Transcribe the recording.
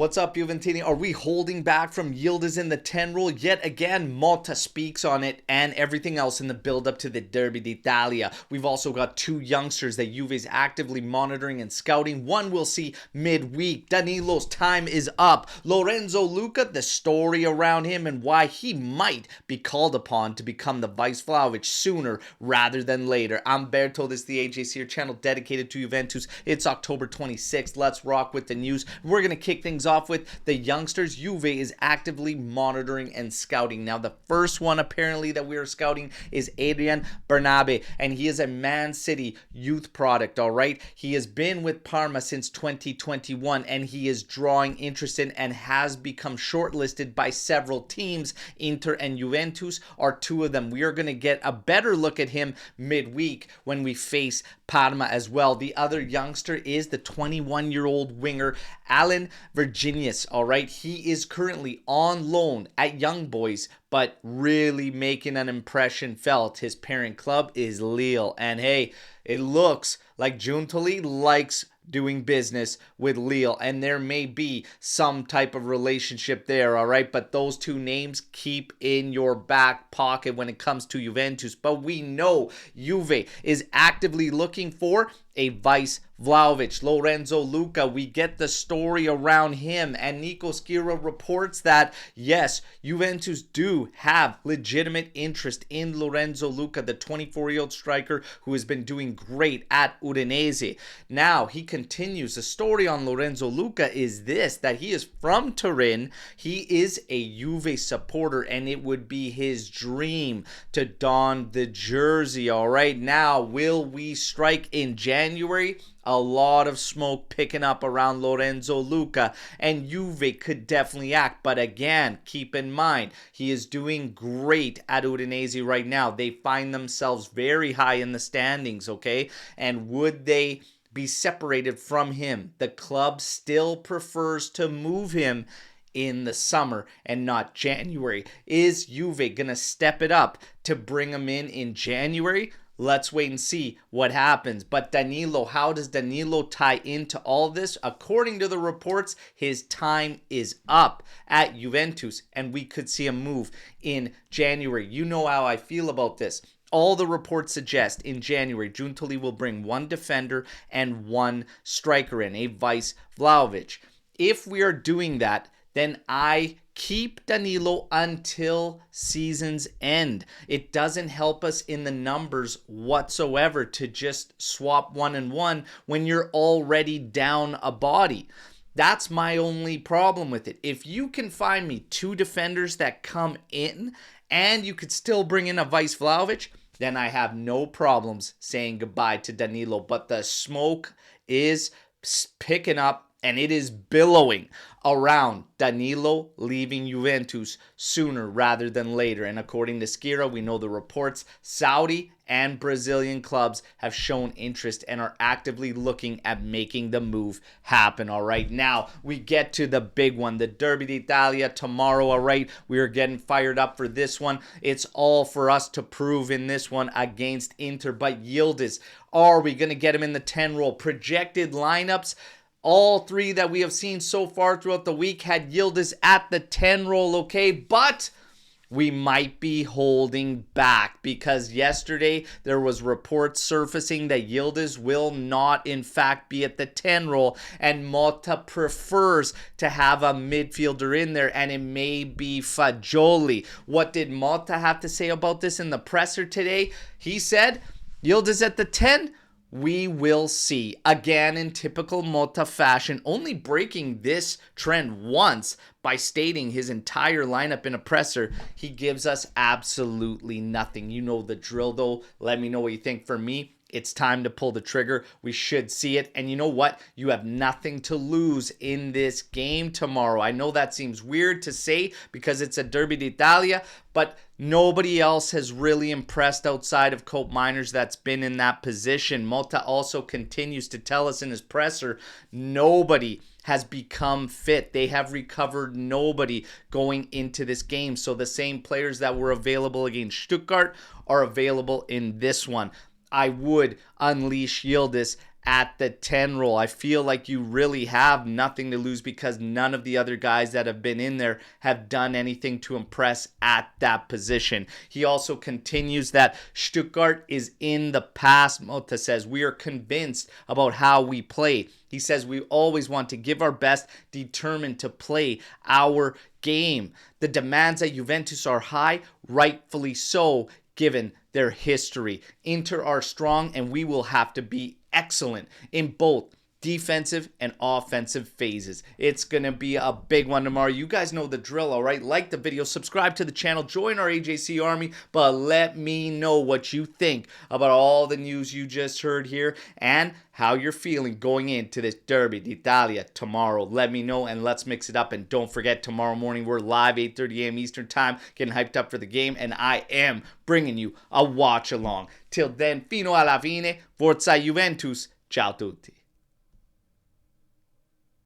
What's up, Juventini? Are we holding back from Yildiz in the 10 rule? Yet again, Motta speaks on it and everything else in the build-up to the Derby d'Italia. We've also got two youngsters that Juve is actively monitoring and scouting. One we'll see midweek. Danilo's time is up. Lorenzo Luca, the story around him and why he might be called upon to become the Vice Vlahovic sooner rather than later. I'm Berto. This is the AJC channel dedicated to Juventus. It's October 26th. Let's rock with the news. We're going to kick things off with the youngsters Juve is actively monitoring and scouting. Now, the first one apparently that we are scouting is Adrian Bernabe, and he is a Man City youth product, all right? He has been with Parma since 2021, and he is drawing interest in and has become shortlisted by several teams. Inter and Juventus are two of them. We are going to get a better look at him midweek when we face Parma as well. The other youngster is the 21-year-old winger, Alan Virginius, all right? He is currently on loan at Young Boys, but really making an impression felt. His parent club is Lille, and hey, it looks like Giuntoli likes doing business with Lille, and there may be some type of relationship there, all right? But those two names keep in your back pocket when it comes to Juventus. But we know Juve is actively looking for a Vice Vlahovic. Lorenzo Luca, we get the story around him, and Nico Schira reports that yes, Juventus do have legitimate interest in Lorenzo Luca, the 24-year-old striker who has been doing great at Udinese. Now, he continues. The story on Lorenzo Luca is this, that he is from Turin. He is a Juve supporter, and it would be his dream to don the jersey, all right? Now, will we strike in January? A lot of smoke picking up around Lorenzo Luca, and Juve could definitely act. But again, keep in mind, he is doing great at Udinese right now. They find themselves very high in the standings, okay? And would they be separated from him? The club still prefers to move him in the summer and not January. Is Juve gonna step it up to bring him in January? Let's wait and see what happens. But Danilo, how does Danilo tie into all this? According to the reports, his time is up at Juventus, and we could see a move in January. You know how I feel about this. All the reports suggest in January, Giuntoli will bring one defender and one striker in, a Vice Vlahovic. If we are doing that, then I keep Danilo until season's end. It doesn't help us in the numbers whatsoever to just swap 1 and 1 when you're already down a body. That's my only problem with it. If you can find me two defenders that come in and you could still bring in a Vice Vlahovic, then I have no problems saying goodbye to Danilo. But the smoke is picking up, and it is billowing around Danilo leaving Juventus sooner rather than later. And according to Schira, we know the reports, Saudi and Brazilian clubs have shown interest and are actively looking at making the move happen, all right? Now, we get to the big one, the Derby d'Italia tomorrow, all right? We are getting fired up for this one. It's all for us to prove in this one against Inter. But Yildiz, are we going to get him in the 10 role? Projected lineups, all three that we have seen so far throughout the week had Yildiz at the 10 role, okay? But we might be holding back because yesterday there was reports surfacing that Yildiz will not in fact be at the 10 role, and Motta prefers to have a midfielder in there, and it may be Fagioli. What did Motta have to say about this in the presser today? He said, Yildiz at the 10? We will see. Again, in typical Motta fashion, only breaking this trend once by stating his entire lineup in a presser. He gives us absolutely nothing. You know the drill, though. Let me know what you think. For me, it's time to pull the trigger. We should see it. And you know what? You have nothing to lose in this game tomorrow. I know that seems weird to say because it's a Derby d'Italia, but nobody else has really impressed outside of Cope Miners that's been in that position. Motta also continues to tell us in his presser, nobody has become fit. They have recovered nobody going into this game. So the same players that were available against Stuttgart are available in this one. I would unleash Yildiz at the 10 role. I feel like you really have nothing to lose because none of the other guys that have been in there have done anything to impress at that position. He also continues that Stuttgart is in the past. Motta says, we are convinced about how we play. He says we always want to give our best, determined to play our game. The demands at Juventus are high, rightfully so, given their history. Inter are strong, and we will have to be excellent in both defensive and offensive phases. It's going to be a big one tomorrow. You guys know the drill, all right? Like the video, subscribe to the channel, join our AJC army, but let me know what you think about all the news you just heard here and how you're feeling going into this Derby d'Italia tomorrow. Let me know and let's mix it up. And don't forget, tomorrow morning we're live 8:30 a.m. Eastern time, getting hyped up for the game, and I am bringing you a watch along. Till then, fino alla fine, forza Juventus. Ciao tutti.